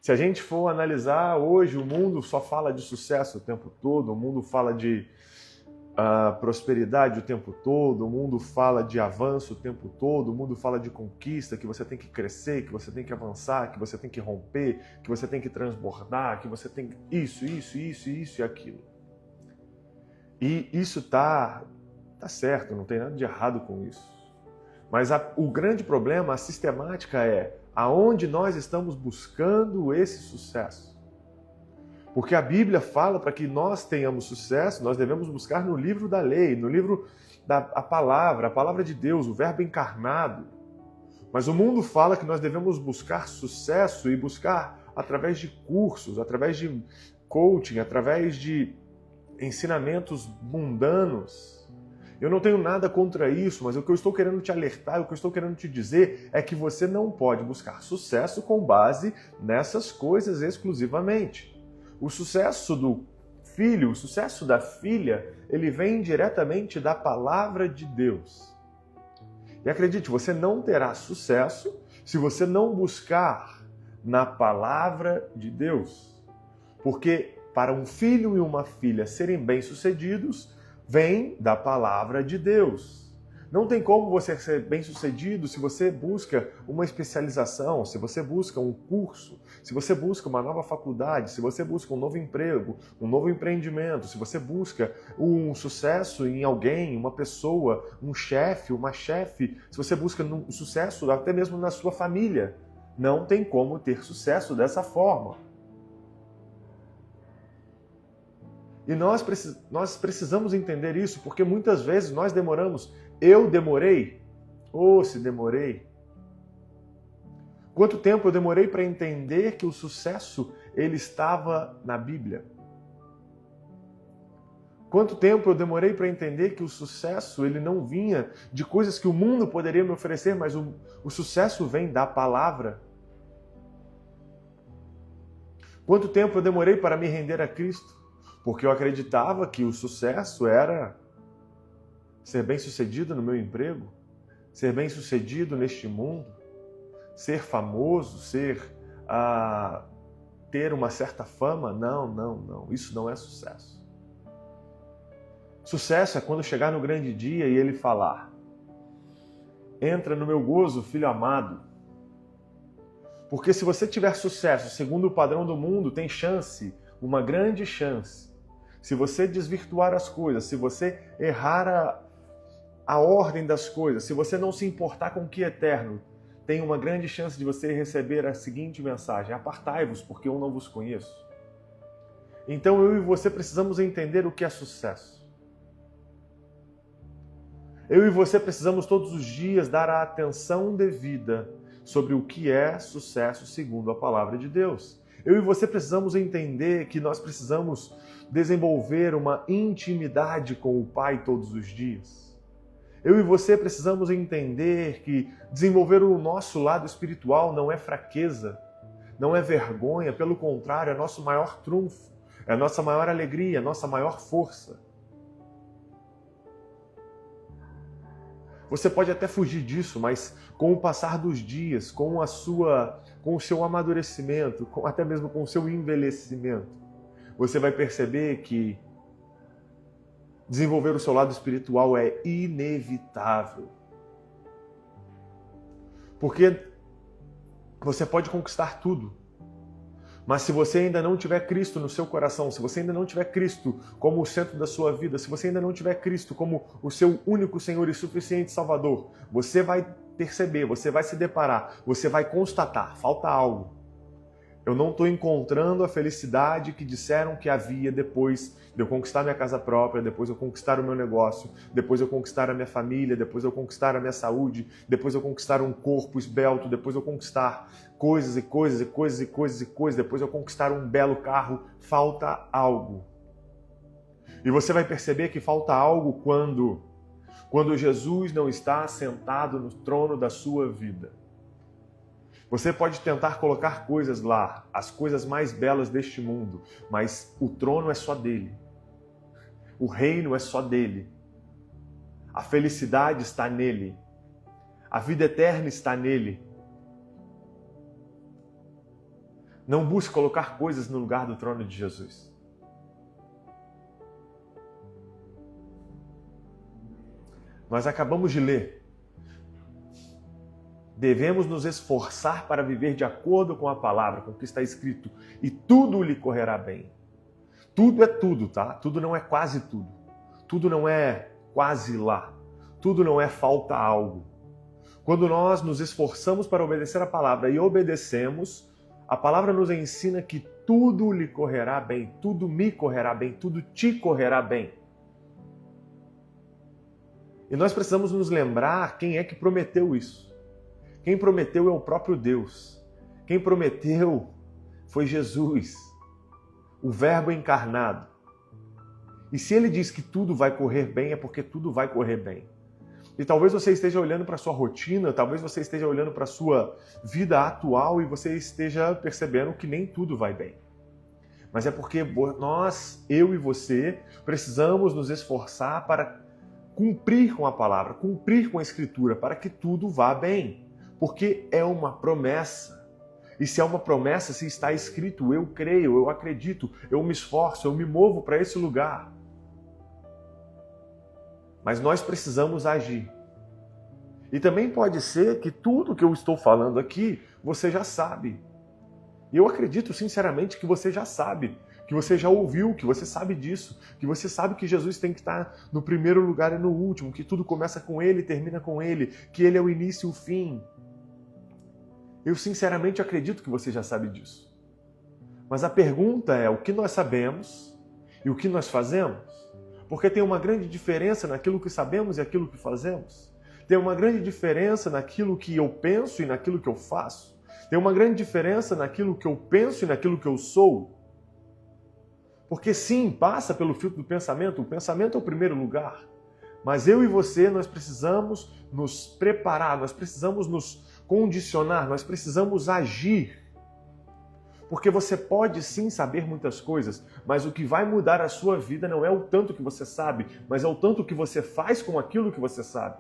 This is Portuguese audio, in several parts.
Se a gente for analisar hoje, o mundo só fala de sucesso o tempo todo, o mundo fala de prosperidade o tempo todo, o mundo fala de avanço o tempo todo, o mundo fala de conquista, que você tem que crescer, que você tem que avançar, que você tem que romper, que você tem que transbordar, que você tem que isso e aquilo. E isso tá certo, não tem nada de errado com isso. Mas o grande problema, a sistemática é aonde nós estamos buscando esse sucesso. Porque a Bíblia fala para que nós tenhamos sucesso, nós devemos buscar no livro da lei, no livro a palavra de Deus, o verbo encarnado. Mas o mundo fala que nós devemos buscar sucesso e buscar através de cursos, através de coaching, através de ensinamentos mundanos. Eu não tenho nada contra isso, mas o que eu estou querendo te alertar, o que eu estou querendo te dizer é que você não pode buscar sucesso com base nessas coisas exclusivamente. O sucesso do filho, o sucesso da filha, ele vem diretamente da palavra de Deus. E acredite, você não terá sucesso se você não buscar na palavra de Deus. Porque para um filho e uma filha serem bem-sucedidos, vem da palavra de Deus. Não tem como você ser bem-sucedido se você busca uma especialização, se você busca um curso, se você busca uma nova faculdade, se você busca um novo emprego, um novo empreendimento, se você busca um sucesso em alguém, uma pessoa, um chefe, uma chefe, se você busca um sucesso até mesmo na sua família. Não tem como ter sucesso dessa forma. E nós precisamos entender isso, porque muitas vezes nós demoramos. Eu demorei? Se demorei. Quanto tempo eu demorei para entender que o sucesso ele estava na Bíblia? Quanto tempo eu demorei para entender que o sucesso ele não vinha de coisas que o mundo poderia me oferecer, mas o sucesso vem da palavra? Quanto tempo eu demorei para me render a Cristo? Porque eu acreditava que o sucesso era ser bem-sucedido no meu emprego, ser bem-sucedido neste mundo, ser famoso, ter uma certa fama. Não. Isso não é sucesso. Sucesso é quando chegar no grande dia e ele falar: entra no meu gozo, filho amado. Porque se você tiver sucesso segundo o padrão do mundo, tem chance, uma grande chance. Se você desvirtuar as coisas, se você errar a ordem das coisas, se você não se importar com o que é eterno, tem uma grande chance de você receber a seguinte mensagem: apartai-vos, porque eu não vos conheço. Então eu e você precisamos entender o que é sucesso. Eu e você precisamos todos os dias dar a atenção devida sobre o que é sucesso segundo a palavra de Deus. Eu e você precisamos entender que nós precisamos desenvolver uma intimidade com o Pai todos os dias. Eu e você precisamos entender que desenvolver o nosso lado espiritual não é fraqueza, não é vergonha, pelo contrário, é nosso maior trunfo, é a nossa maior alegria, a nossa maior força. Você pode até fugir disso, mas com o passar dos dias, com o seu amadurecimento, até mesmo com o seu envelhecimento, você vai perceber que desenvolver o seu lado espiritual é inevitável. Porque você pode conquistar tudo, mas se você ainda não tiver Cristo no seu coração, se você ainda não tiver Cristo como o centro da sua vida, se você ainda não tiver Cristo como o seu único Senhor e suficiente Salvador, você vai perceber, você vai se deparar, você vai constatar, falta algo. Eu não estou encontrando a felicidade que disseram que havia depois de eu conquistar minha casa própria, depois eu conquistar o meu negócio, depois eu conquistar a minha família, depois eu conquistar a minha saúde, depois eu conquistar um corpo esbelto, depois eu conquistar coisas, depois eu conquistar um belo carro. Falta algo. E você vai perceber que falta algo quando Jesus não está sentado no trono da sua vida. Você pode tentar colocar coisas lá, as coisas mais belas deste mundo, mas o trono é só dele. O reino é só dele. A felicidade está nele. A vida eterna está nele. Não busque colocar coisas no lugar do trono de Jesus. Nós acabamos de ler. Devemos nos esforçar para viver de acordo com a palavra, com o que está escrito, e tudo lhe correrá bem. Tudo é tudo, tá? Tudo não é quase tudo. Tudo não é quase lá. Tudo não é falta algo. Quando nós nos esforçamos para obedecer a palavra e obedecemos, a palavra nos ensina que tudo lhe correrá bem, tudo me correrá bem, tudo te correrá bem. E nós precisamos nos lembrar quem é que prometeu isso. Quem prometeu é o próprio Deus. Quem prometeu foi Jesus, o Verbo encarnado. E se ele diz que tudo vai correr bem, é porque tudo vai correr bem. E talvez você esteja olhando para a sua rotina, talvez você esteja olhando para a sua vida atual e você esteja percebendo que nem tudo vai bem. Mas é porque nós, eu e você, precisamos nos esforçar para cumprir com a palavra, cumprir com a Escritura, para que tudo vá bem. Porque é uma promessa. E se é uma promessa, se está escrito, eu creio, eu acredito, eu me esforço, eu me movo para esse lugar. Mas nós precisamos agir. E também pode ser que tudo que eu estou falando aqui, você já sabe. E eu acredito sinceramente que você já sabe, que você já ouviu, que você sabe disso, que você sabe que Jesus tem que estar no primeiro lugar e no último, que tudo começa com Ele e termina com Ele, que Ele é o início e o fim. Eu sinceramente acredito que você já sabe disso. Mas a pergunta é o que nós sabemos e o que nós fazemos? Porque tem uma grande diferença naquilo que sabemos e aquilo que fazemos. Tem uma grande diferença naquilo que eu penso e naquilo que eu faço. Tem uma grande diferença naquilo que eu penso e naquilo que eu sou. Porque sim, passa pelo filtro do pensamento. O pensamento é o primeiro lugar. Mas eu e você, nós precisamos nos preparar, nós precisamos nos condicionar, nós precisamos agir. Porque você pode sim saber muitas coisas, mas o que vai mudar a sua vida não é o tanto que você sabe, mas é o tanto que você faz com aquilo que você sabe.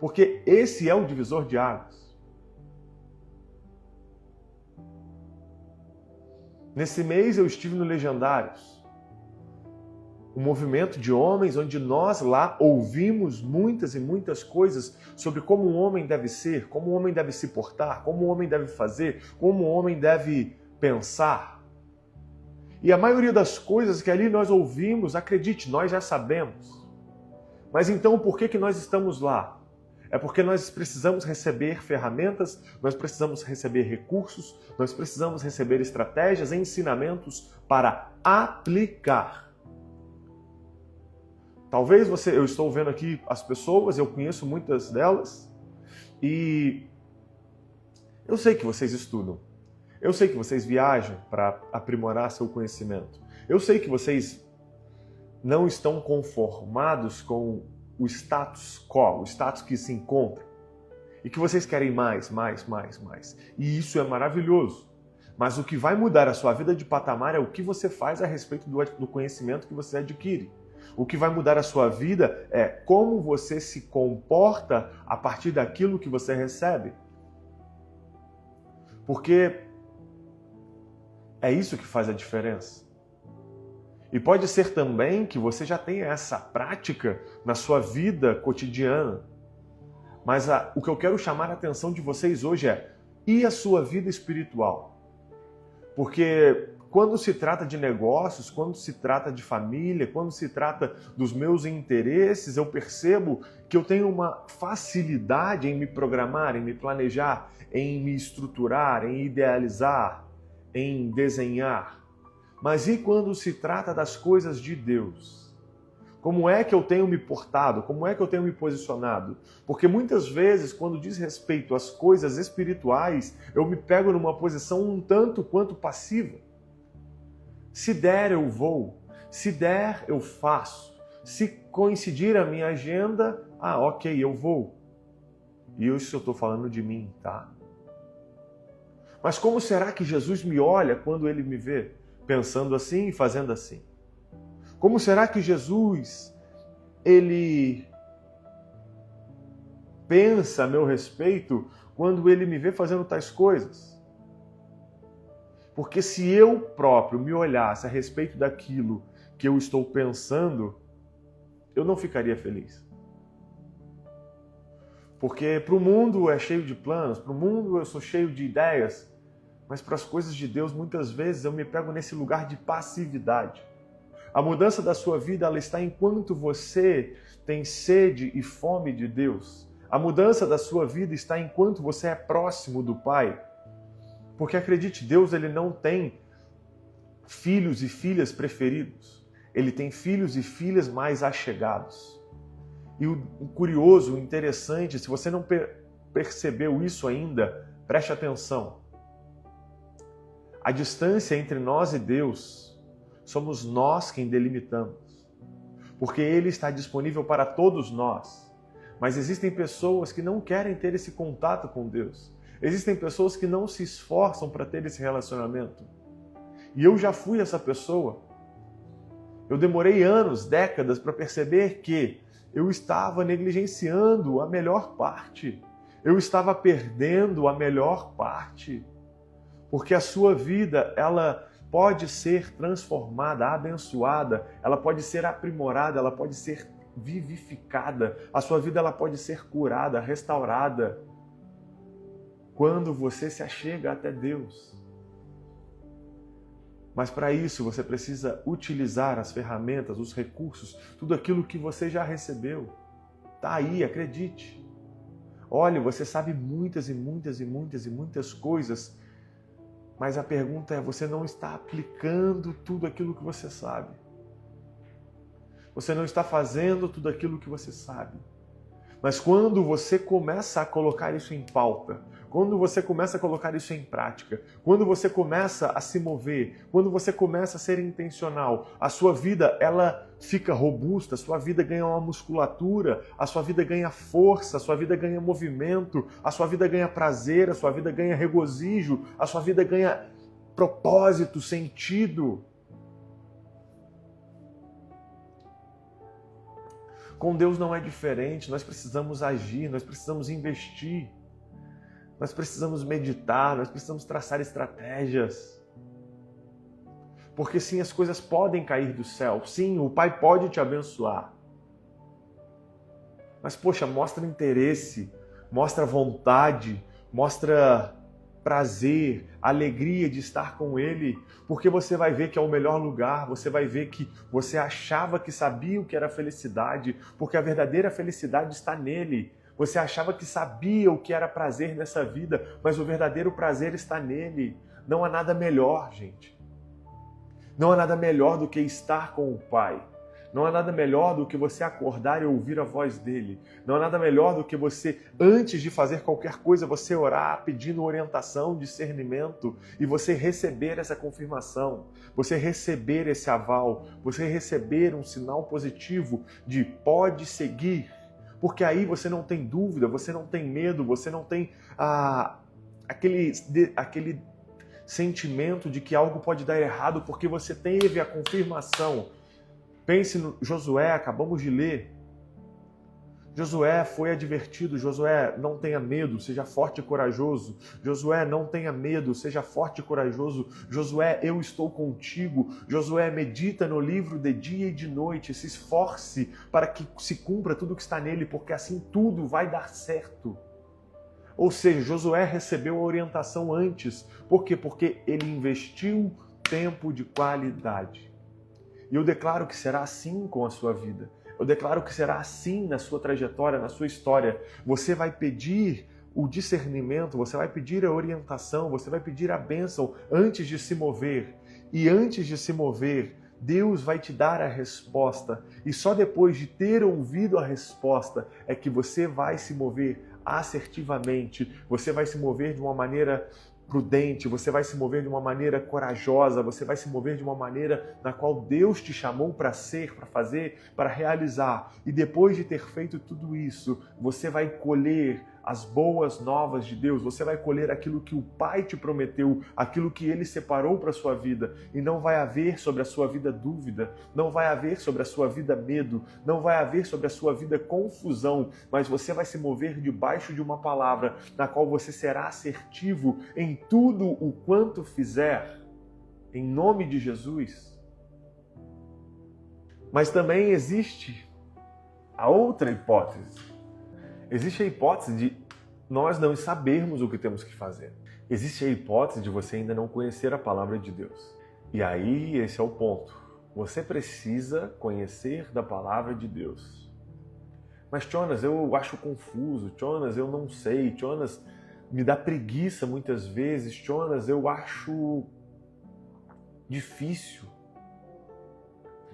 Porque esse é o divisor de águas. Nesse mês eu estive no Legendários, um movimento de homens onde nós lá ouvimos muitas e muitas coisas sobre como um homem deve ser, como um homem deve se portar, como um homem deve fazer, como um homem deve pensar. E a maioria das coisas que ali nós ouvimos, acredite, nós já sabemos. Mas então por que nós estamos lá? É porque nós precisamos receber ferramentas, nós precisamos receber recursos, nós precisamos receber estratégias, ensinamentos para aplicar. Talvez eu estou vendo aqui as pessoas, eu conheço muitas delas, e eu sei que vocês estudam, eu sei que vocês viajam para aprimorar seu conhecimento, eu sei que vocês não estão conformados com o status quo, o status que se encontra, e que vocês querem mais. E isso é maravilhoso. Mas o que vai mudar a sua vida de patamar é o que você faz a respeito do conhecimento que você adquire. O que vai mudar a sua vida é como você se comporta a partir daquilo que você recebe. Porque é isso que faz a diferença. E pode ser também que você já tenha essa prática na sua vida cotidiana. Mas o que eu quero chamar a atenção de vocês hoje é: e a sua vida espiritual? Porque quando se trata de negócios, quando se trata de família, quando se trata dos meus interesses, eu percebo que eu tenho uma facilidade em me programar, em me planejar, em me estruturar, em idealizar, em desenhar. Mas e quando se trata das coisas de Deus? Como é que eu tenho me portado? Como é que eu tenho me posicionado? Porque muitas vezes, quando diz respeito às coisas espirituais, eu me pego numa posição um tanto quanto passiva. Se der, eu vou. Se der, eu faço. Se coincidir a minha agenda, ok, eu vou. E isso eu estou falando de mim, tá? Mas como será que Jesus me olha quando Ele me vê pensando assim e fazendo assim? Como será que Jesus, Ele pensa a meu respeito quando Ele me vê fazendo tais coisas? Porque se eu próprio me olhasse a respeito daquilo que eu estou pensando, eu não ficaria feliz. Porque para o mundo é cheio de planos, para o mundo eu sou cheio de ideias, mas para as coisas de Deus, muitas vezes eu me pego nesse lugar de passividade. A mudança da sua vida, ela está enquanto você tem sede e fome de Deus. A mudança da sua vida está enquanto você é próximo do Pai. Porque acredite, Deus ele não tem filhos e filhas preferidos. Ele tem filhos e filhas mais achegados. E o curioso, o interessante, se você não percebeu isso ainda, preste atenção. A distância entre nós e Deus, somos nós quem delimitamos. Porque Ele está disponível para todos nós. Mas existem pessoas que não querem ter esse contato com Deus. Existem pessoas que não se esforçam para ter esse relacionamento. E eu já fui essa pessoa. Eu demorei anos, décadas para perceber que eu estava negligenciando a melhor parte. Eu estava perdendo a melhor parte. Porque a sua vida, ela pode ser transformada, abençoada, ela pode ser aprimorada, ela pode ser vivificada. A sua vida ela pode ser curada, restaurada. Quando você se achega até Deus. Mas para isso você precisa utilizar as ferramentas, os recursos, tudo aquilo que você já recebeu. Está aí, acredite. Olha, você sabe muitas e muitas e muitas e muitas coisas, mas a pergunta é, você não está aplicando tudo aquilo que você sabe. Você não está fazendo tudo aquilo que você sabe. Mas quando você começa a colocar isso em pauta, quando você começa a colocar isso em prática, quando você começa a se mover, quando você começa a ser intencional, a sua vida ela fica robusta, a sua vida ganha uma musculatura, a sua vida ganha força, a sua vida ganha movimento, a sua vida ganha prazer, a sua vida ganha regozijo, a sua vida ganha propósito, sentido. Com Deus não é diferente, nós precisamos agir, nós precisamos investir, nós precisamos meditar, nós precisamos traçar estratégias. Porque sim, as coisas podem cair do céu, sim, o Pai pode te abençoar. Mas poxa, mostra interesse, mostra vontade, mostra prazer, alegria de estar com Ele, porque você vai ver que é o melhor lugar, você vai ver que você achava que sabia o que era felicidade, porque a verdadeira felicidade está nele. Você achava que sabia o que era prazer nessa vida, mas o verdadeiro prazer está nele. Não há nada melhor, gente. Não há nada melhor do que estar com o Pai. Não há nada melhor do que você acordar e ouvir a voz dele. Não há nada melhor do que você, antes de fazer qualquer coisa, você orar pedindo orientação, discernimento e você receber essa confirmação, você receber esse aval, você receber um sinal positivo de pode seguir, porque aí você não tem dúvida, você não tem medo, você não tem aquele sentimento de que algo pode dar errado porque você teve a confirmação. Pense no Josué, acabamos de ler. Josué foi advertido, Josué, não tenha medo, seja forte e corajoso. Josué, não tenha medo, seja forte e corajoso. Josué, eu estou contigo. Josué, medita no livro de dia e de noite, se esforce para que se cumpra tudo que está nele, porque assim tudo vai dar certo. Ou seja, Josué recebeu a orientação antes. Por quê? Porque ele investiu tempo de qualidade. E eu declaro que será assim com a sua vida. Eu declaro que será assim na sua trajetória, na sua história. Você vai pedir o discernimento, você vai pedir a orientação, você vai pedir a bênção antes de se mover. E antes de se mover, Deus vai te dar a resposta. E só depois de ter ouvido a resposta é que você vai se mover assertivamente. Você vai se mover de uma maneira prudente, você vai se mover de uma maneira corajosa, você vai se mover de uma maneira na qual Deus te chamou para ser, para fazer, para realizar. E depois de ter feito tudo isso, você vai colher as boas novas de Deus, você vai colher aquilo que o Pai te prometeu, aquilo que Ele separou para a sua vida. E não vai haver sobre a sua vida dúvida, não vai haver sobre a sua vida medo, não vai haver sobre a sua vida confusão, mas você vai se mover debaixo de uma palavra na qual você será assertivo em tudo o quanto fizer. em nome de Jesus. Mas também existe a outra hipótese. Existe a hipótese de nós não sabermos o que temos que fazer. Existe a hipótese de você ainda não conhecer a palavra de Deus. E aí, esse é o ponto. Você precisa conhecer da palavra de Deus. Mas, Jonas, eu acho confuso. Jonas, eu não sei. Jonas, me dá preguiça muitas vezes. Jonas, eu acho difícil.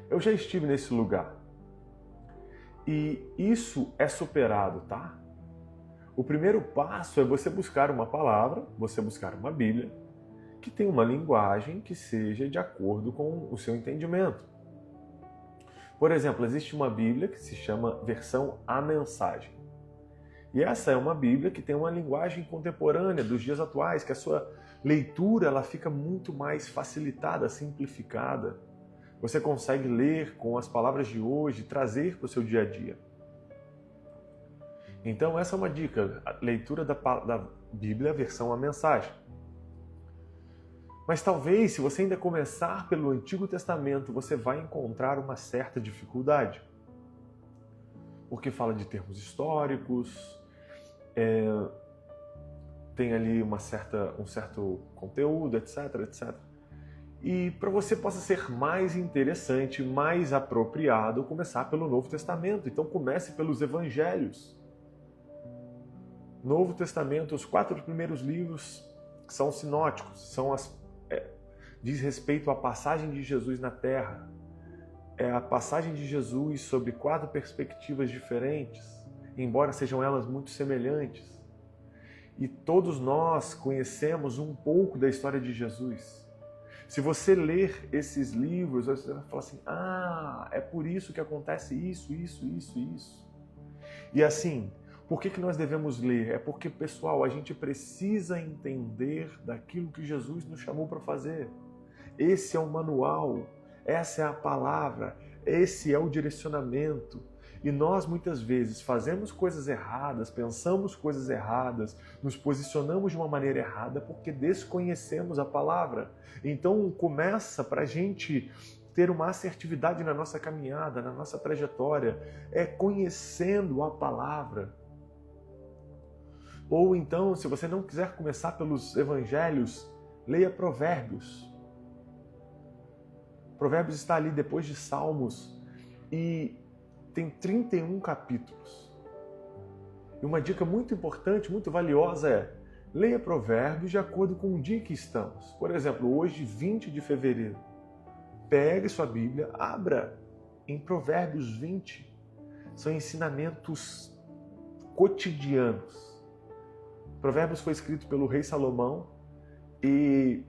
Eu já estive nesse lugar. E isso é superado, tá? O primeiro passo é você buscar uma palavra, você buscar uma Bíblia, que tenha uma linguagem que seja de acordo com o seu entendimento. Por exemplo, existe uma Bíblia que se chama Versão A Mensagem. E essa é uma Bíblia que tem uma linguagem contemporânea dos dias atuais, que a sua leitura ela fica muito mais facilitada, simplificada. Você consegue ler com as palavras de hoje, trazer para o seu dia a dia. Então essa é uma dica, a leitura da Bíblia, versão A Mensagem. Mas talvez, se você ainda começar pelo Antigo Testamento, você vai encontrar uma certa dificuldade. Porque fala de termos históricos, tem ali um certo conteúdo, etc, etc. E para você possa ser mais interessante, mais apropriado, começar pelo Novo Testamento. Então comece pelos Evangelhos. Novo Testamento, os 4 primeiros livros são sinóticos, diz respeito à passagem de Jesus na Terra. É a passagem de Jesus sobre 4 perspectivas diferentes, embora sejam elas muito semelhantes. E todos nós conhecemos um pouco da história de Jesus. Se você ler esses livros, você vai falar assim, é por isso que acontece isso. E assim, por que nós devemos ler? É porque, pessoal, a gente precisa entender daquilo que Jesus nos chamou para fazer. Esse é o manual, essa é a palavra, esse é o direcionamento. E nós, muitas vezes, fazemos coisas erradas, pensamos coisas erradas, nos posicionamos de uma maneira errada porque desconhecemos a palavra. Então, começa para a gente ter uma assertividade na nossa caminhada, na nossa trajetória, conhecendo a palavra. Ou então, se você não quiser começar pelos evangelhos, leia Provérbios. Provérbios está ali depois de Salmos e tem 31 capítulos. E uma dica muito importante, muito valiosa é: leia Provérbios de acordo com o dia que estamos. Por exemplo, hoje, 20 de fevereiro. Pegue sua Bíblia, abra em Provérbios 20. São ensinamentos cotidianos. Provérbios foi escrito pelo rei Salomão e,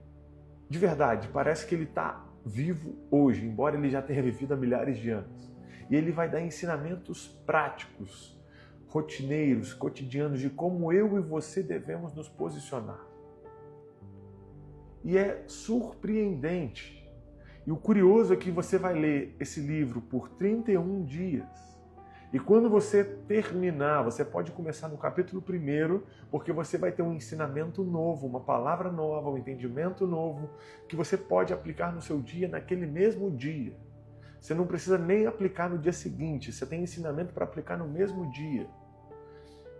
de verdade, parece que ele está vivo hoje, embora ele já tenha vivido há milhares de anos. E ele vai dar ensinamentos práticos, rotineiros, cotidianos, de como eu e você devemos nos posicionar. E é surpreendente. E o curioso é que você vai ler esse livro por 31 dias. E quando você terminar, você pode começar no capítulo 1, porque você vai ter um ensinamento novo, uma palavra nova, um entendimento novo, que você pode aplicar no seu dia, naquele mesmo dia. Você não precisa nem aplicar no dia seguinte, você tem ensinamento para aplicar no mesmo dia.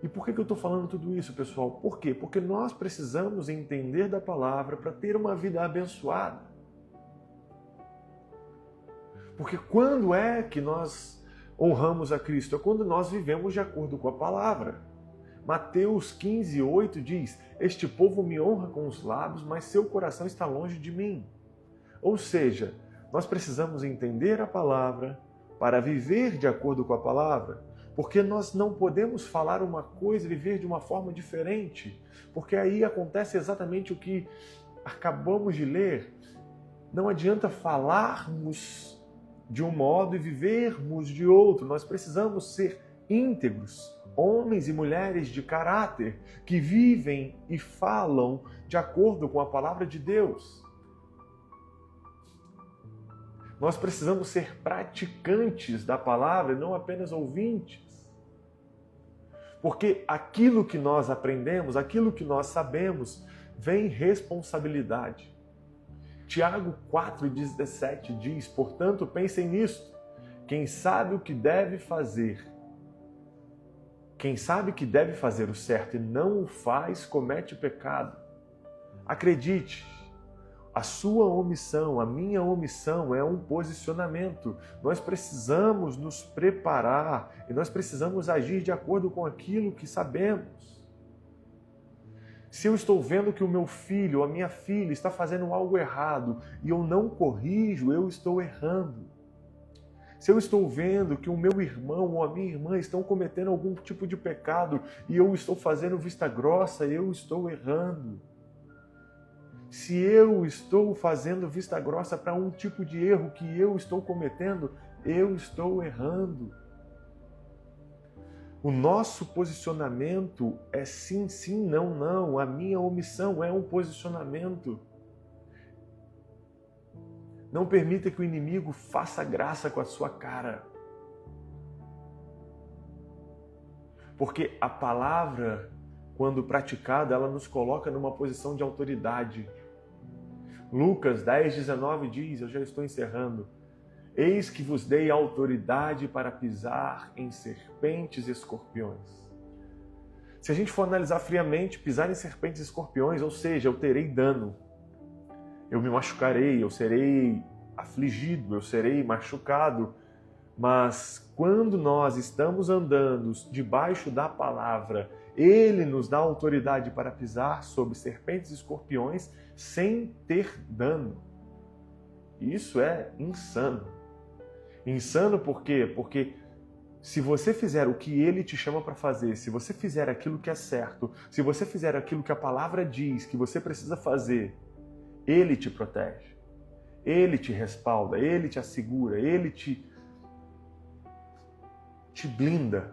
E por que eu estou falando tudo isso, pessoal? Por quê? Porque nós precisamos entender da palavra para ter uma vida abençoada. Porque quando é que nós honramos a Cristo? É quando nós vivemos de acordo com a palavra. Mateus 15:8 diz: este povo me honra com os lábios, mas seu coração está longe de mim. Ou seja, nós precisamos entender a palavra para viver de acordo com a palavra, porque nós não podemos falar uma coisa e viver de uma forma diferente, porque aí acontece exatamente o que acabamos de ler. Não adianta falarmos de um modo e vivermos de outro. Nós precisamos ser íntegros, homens e mulheres de caráter, que vivem e falam de acordo com a palavra de Deus. Nós precisamos ser praticantes da palavra e não apenas ouvintes. Porque aquilo que nós aprendemos, aquilo que nós sabemos, vem responsabilidade. Tiago 4,17 diz, portanto, pensem nisto. Quem sabe o que deve fazer, quem sabe que deve fazer o certo e não o faz, comete pecado. Acredite, a sua omissão, a minha omissão é um posicionamento. Nós precisamos nos preparar e nós precisamos agir de acordo com aquilo que sabemos. Se eu estou vendo que o meu filho ou a minha filha está fazendo algo errado e eu não corrijo, eu estou errando. Se eu estou vendo que o meu irmão ou a minha irmã estão cometendo algum tipo de pecado e eu estou fazendo vista grossa, eu estou errando. Se eu estou fazendo vista grossa para um tipo de erro que eu estou cometendo, eu estou errando. O nosso posicionamento é sim, sim, não, não. A minha omissão é um posicionamento. Não permita que o inimigo faça graça com a sua cara. Porque a palavra, quando praticada, ela nos coloca numa posição de autoridade. Lucas 10:19 diz, eu já estou encerrando, eis que vos dei autoridade para pisar em serpentes e escorpiões. Se a gente for analisar friamente, pisar em serpentes e escorpiões, ou seja, eu terei dano, eu me machucarei, eu serei afligido, eu serei machucado, mas quando nós estamos andando debaixo da palavra, Ele nos dá autoridade para pisar sobre serpentes e escorpiões sem ter dano. Isso é insano. Insano por quê? Porque se você fizer o que Ele te chama para fazer, se você fizer aquilo que é certo, se você fizer aquilo que a palavra diz que você precisa fazer, Ele te protege, Ele te respalda, Ele te assegura, Ele te blinda.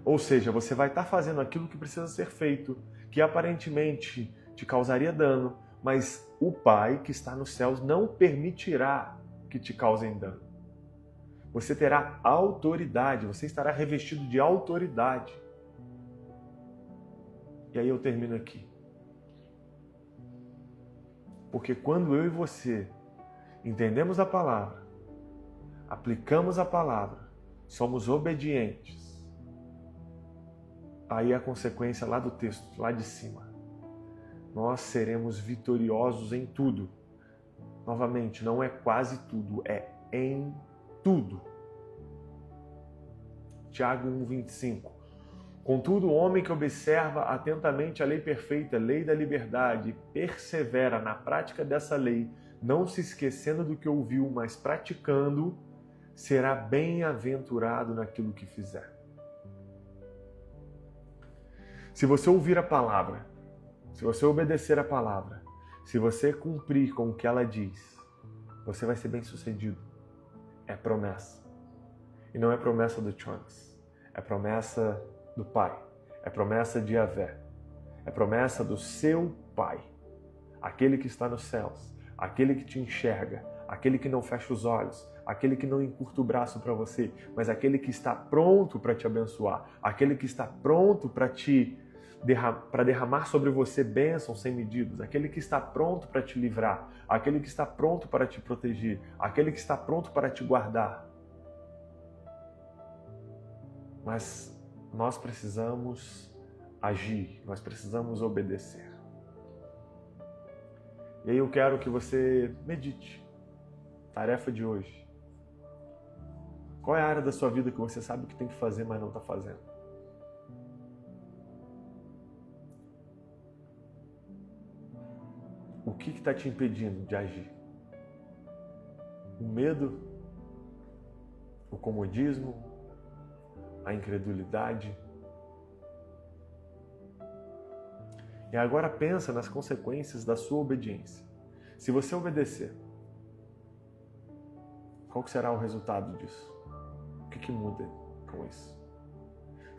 Ou seja, você vai estar fazendo aquilo que precisa ser feito, que aparentemente te causaria dano, mas o Pai que está nos céus não permitirá que te causem dano. Você terá autoridade, você estará revestido de autoridade. E aí eu termino aqui. Porque quando eu e você entendemos a palavra, aplicamos a palavra, somos obedientes, aí a consequência lá do texto, lá de cima. Nós seremos vitoriosos em tudo. Novamente, não é quase tudo, é em tudo. Tiago 1,25. Contudo, o homem que observa atentamente a lei perfeita, lei da liberdade, persevera na prática dessa lei, não se esquecendo do que ouviu, mas praticando, será bem-aventurado naquilo que fizer. Se você ouvir a palavra, se você obedecer a palavra, se você cumprir com o que ela diz, você vai ser bem-sucedido. É promessa. E não é promessa do Jonas. É promessa do Pai. É promessa de Yahvé. É promessa do seu Pai. Aquele que está nos céus. Aquele que te enxerga. Aquele que não fecha os olhos. Aquele que não encurta o braço para você. Mas aquele que está pronto para te abençoar. Aquele que está pronto para derramar sobre você bênçãos sem medidas, aquele que está pronto para te livrar, aquele que está pronto para te proteger, aquele que está pronto para te guardar. Mas nós precisamos agir, nós precisamos obedecer. E aí eu quero que você medite. Tarefa de hoje. Qual é a área da sua vida que você sabe que tem que fazer, mas não está fazendo? O que está te impedindo de agir? O medo? O comodismo? A incredulidade? E agora pensa nas consequências da sua obediência. Se você obedecer, qual será o resultado disso? O que muda com isso?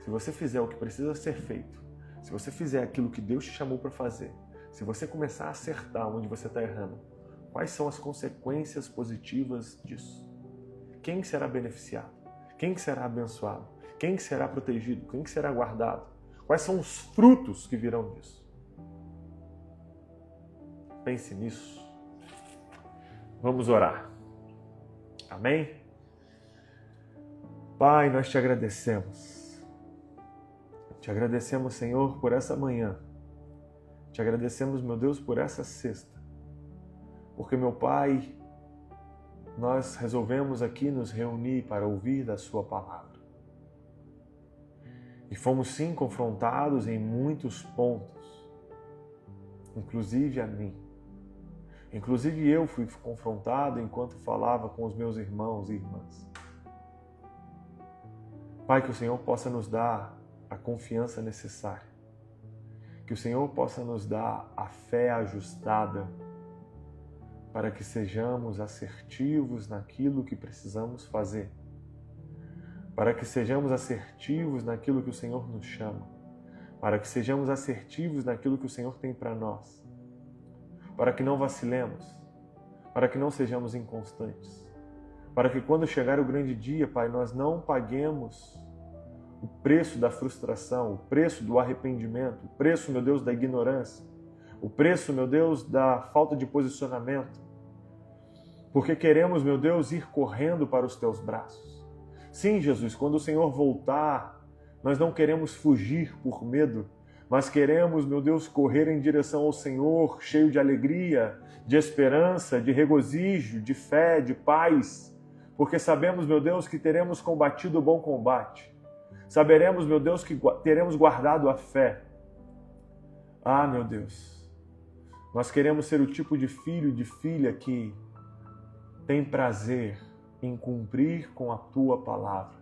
Se você fizer o que precisa ser feito, se você fizer aquilo que Deus te chamou para fazer, se você começar a acertar onde você está errando, quais são as consequências positivas disso? Quem será beneficiado? Quem será abençoado? Quem será protegido? Quem será guardado? Quais são os frutos que virão disso? Pense nisso. Vamos orar. Amém? Pai, nós te agradecemos. Te agradecemos, Senhor, por essa manhã. Te agradecemos, meu Deus, por essa sexta. Porque, meu Pai, nós resolvemos aqui nos reunir para ouvir da Sua palavra. E fomos, sim, confrontados em muitos pontos, inclusive a mim. Inclusive eu fui confrontado enquanto falava com os meus irmãos e irmãs. Pai, que o Senhor possa nos dar a confiança necessária. Que o Senhor possa nos dar a fé ajustada para que sejamos assertivos naquilo que precisamos fazer. Para que sejamos assertivos naquilo que o Senhor nos chama. Para que sejamos assertivos naquilo que o Senhor tem para nós. Para que não vacilemos. Para que não sejamos inconstantes. Para que quando chegar o grande dia, Pai, nós não paguemos o preço da frustração, o preço do arrependimento, o preço, meu Deus, da ignorância, o preço, meu Deus, da falta de posicionamento. Porque queremos, meu Deus, ir correndo para os Teus braços. Sim, Jesus, quando o Senhor voltar, nós não queremos fugir por medo, mas queremos, meu Deus, correr em direção ao Senhor, cheio de alegria, de esperança, de regozijo, de fé, de paz, porque sabemos, meu Deus, que teremos combatido o bom combate. Saberemos, meu Deus, que teremos guardado a fé. Ah, meu Deus, nós queremos ser o tipo de filho, de filha que tem prazer em cumprir com a Tua palavra.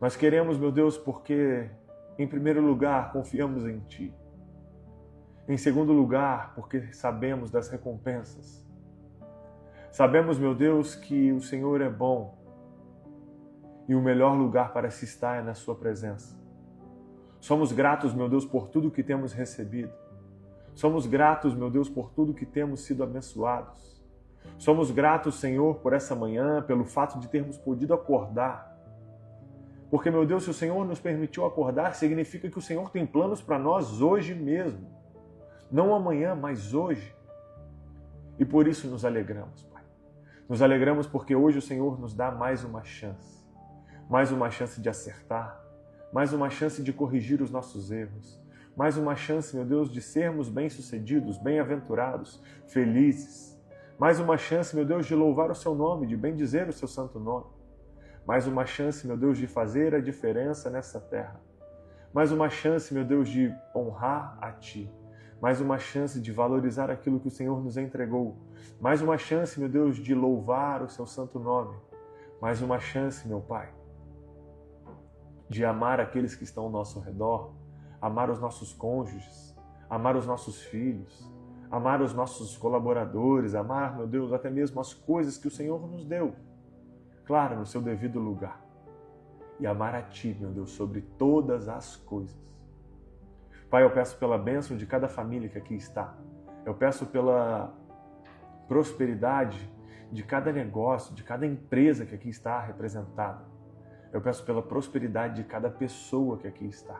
Nós queremos, meu Deus, porque, em primeiro lugar, confiamos em Ti. Em segundo lugar, porque sabemos das recompensas. Sabemos, meu Deus, que o Senhor é bom. E o melhor lugar para se estar é na Sua presença. Somos gratos, meu Deus, por tudo que temos recebido. Somos gratos, meu Deus, por tudo que temos sido abençoados. Somos gratos, Senhor, por essa manhã, pelo fato de termos podido acordar. Porque, meu Deus, se o Senhor nos permitiu acordar, significa que o Senhor tem planos para nós hoje mesmo. Não amanhã, mas hoje. E por isso nos alegramos, Pai. Nos alegramos porque hoje o Senhor nos dá mais uma chance. Mais uma chance de acertar, mais uma chance de corrigir os nossos erros, mais uma chance, meu Deus, de sermos bem-sucedidos, bem-aventurados, felizes, mais uma chance, meu Deus, de louvar o Seu nome, de bendizer o Seu santo nome, mais uma chance, meu Deus, de fazer a diferença nessa terra, mais uma chance, meu Deus, de honrar a Ti, mais uma chance de valorizar aquilo que o Senhor nos entregou, mais uma chance, meu Deus, de louvar o Seu santo nome, mais uma chance, meu Pai, de amar aqueles que estão ao nosso redor, amar os nossos cônjuges, amar os nossos filhos, amar os nossos colaboradores, amar, meu Deus, até mesmo as coisas que o Senhor nos deu, claro, no seu devido lugar. E amar a Ti, meu Deus, sobre todas as coisas. Pai, eu peço pela bênção de cada família que aqui está. Eu peço pela prosperidade de cada negócio, de cada empresa que aqui está representada. Eu peço pela prosperidade de cada pessoa que aqui está.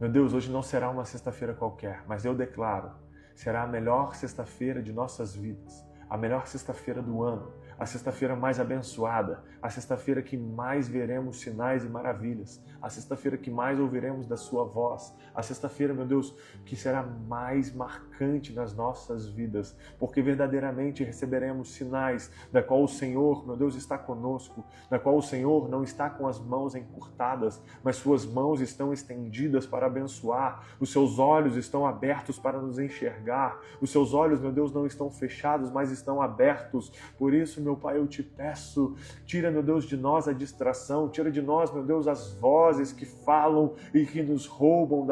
Meu Deus, hoje não será uma sexta-feira qualquer, mas eu declaro, será a melhor sexta-feira de nossas vidas, a melhor sexta-feira do ano, a sexta-feira mais abençoada, a sexta-feira que mais veremos sinais e maravilhas, a sexta-feira que mais ouviremos da Sua voz, a sexta-feira, meu Deus, que será mais marcante nas nossas vidas, porque verdadeiramente receberemos sinais da qual o Senhor, meu Deus, está conosco, da qual o Senhor não está com as mãos encurtadas, mas Suas mãos estão estendidas para abençoar, os Seus olhos estão abertos para nos enxergar, os Seus olhos, meu Deus, não estão fechados, mas estão abertos. Por isso, meu Pai, eu Te peço, tira, meu Deus, de nós a distração, tira de nós, meu Deus, as vozes que falam e que nos roubam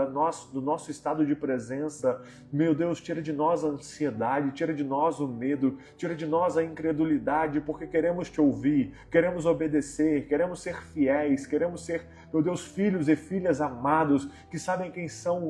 do nosso estado de presença. Meu Deus, tira de nós a ansiedade, tira de nós o medo, tira de nós a incredulidade, porque queremos Te ouvir, queremos obedecer, queremos ser fiéis, queremos ser, meu Deus, filhos e filhas amados, que sabem quem são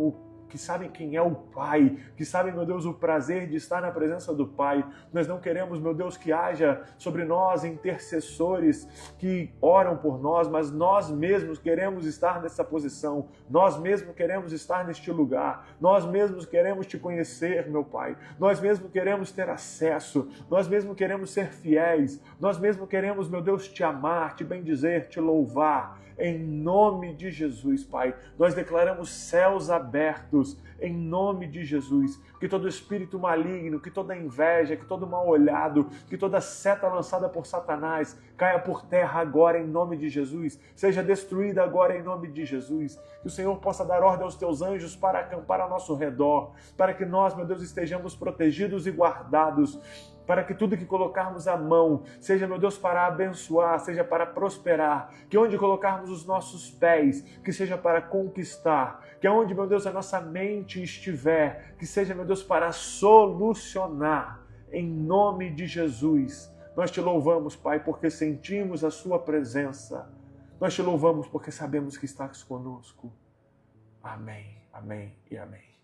que sabem quem é o Pai, que sabem, meu Deus, o prazer de estar na presença do Pai. Nós não queremos, meu Deus, que haja sobre nós intercessores que oram por nós, mas nós mesmos queremos estar nessa posição, nós mesmos queremos estar neste lugar, nós mesmos queremos te conhecer, meu Pai, nós mesmos queremos ter acesso, nós mesmos queremos ser fiéis, nós mesmos queremos, meu Deus, te amar, te bendizer, te louvar. Em nome de Jesus, Pai, nós declaramos céus abertos, em nome de Jesus, que todo espírito maligno, que toda inveja, que todo mal olhado, que toda seta lançada por Satanás caia por terra agora em nome de Jesus, seja destruída agora em nome de Jesus, que o Senhor possa dar ordem aos teus anjos para acampar ao nosso redor, para que nós, meu Deus, estejamos protegidos e guardados, para que tudo que colocarmos à mão seja, meu Deus, para abençoar, seja para prosperar, que onde colocarmos os nossos pés, que seja para conquistar, que onde, meu Deus, a nossa mente estiver, que seja, meu Deus, para solucionar, em nome de Jesus. Nós te louvamos, Pai, porque sentimos a sua presença. Nós te louvamos porque sabemos que estás conosco. Amém, amém e amém.